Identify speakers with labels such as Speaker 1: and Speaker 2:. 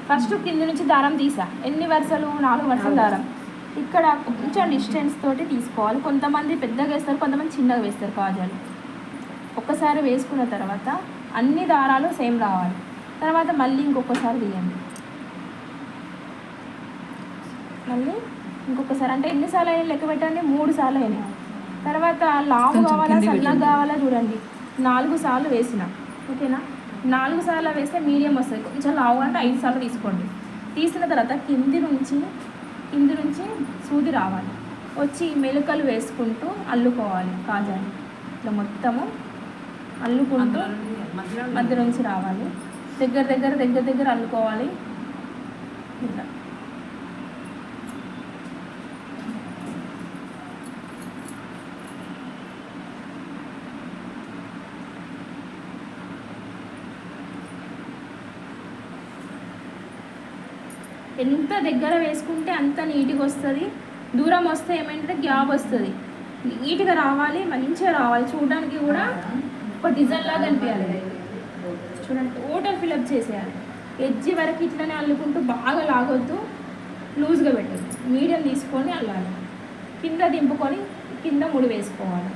Speaker 1: First కింద నుంచి దారం తీసా. ఎన్ని వరుసలు? 4 వరుసలు దారం. ఇక్కడ కొంచెం డిస్టెన్స్ తోటి తీసుకోవాలి. కొంతమంది పెద్దగా వేస్తారు, కొంతమంది చిన్నగా వేస్తారు కాజాలు. ఒక్కసారి వేసుకున్న తర్వాత అన్ని దారాలు సేమ్ రావాలి. తర్వాత మళ్ళీ ఇంకొకసారి తీయండి. మళ్ళీ ఇంకొకసారి, అంటే ఎన్నిసార్లు అయినా లెక్క పెట్టండి. 3 సార్లు అయినాయి. తర్వాత లావు కావాలా సన్నగా కావాలా చూడండి. 4 సార్లు వేసిన, ఓకేనా? 4 సార్లు వేస్తే మీడియం వస్తుంది. కొంచెం లావు అంటే 5 సార్లు తీసుకోండి. తీసిన తర్వాత కింది నుంచి సూది రావాలి. వచ్చి మెలుకలు వేసుకుంటూ అల్లుకోవాలి కాజాని. ఇట్లా మొత్తము అల్లుకుంటూ మధ్య నుంచి రావాలి. దగ్గర అల్లుకోవాలి. ఇట్లా ఎంత దగ్గర వేసుకుంటే అంత నీట్గా వస్తుంది. దూరం వస్తే ఏమైందంటే గ్యాప్ వస్తుంది. నీట్గా రావాలి, మంచిగా రావాలి. చూడడానికి కూడా ఒక డిజైన్ లాగా అనిపించాలి. చూడండి, టోటల్ ఫిలప్ చేసేయాలి. ఎడ్జి వరకు ఇట్లనే అల్లుకుంటూ బాగా లాగొద్దు, లూజ్గా పెట్టద్దు. మీడియం తీసుకొని అల్లాలి. కింద దింపుకొని కింద ముడి వేసుకోవాలి.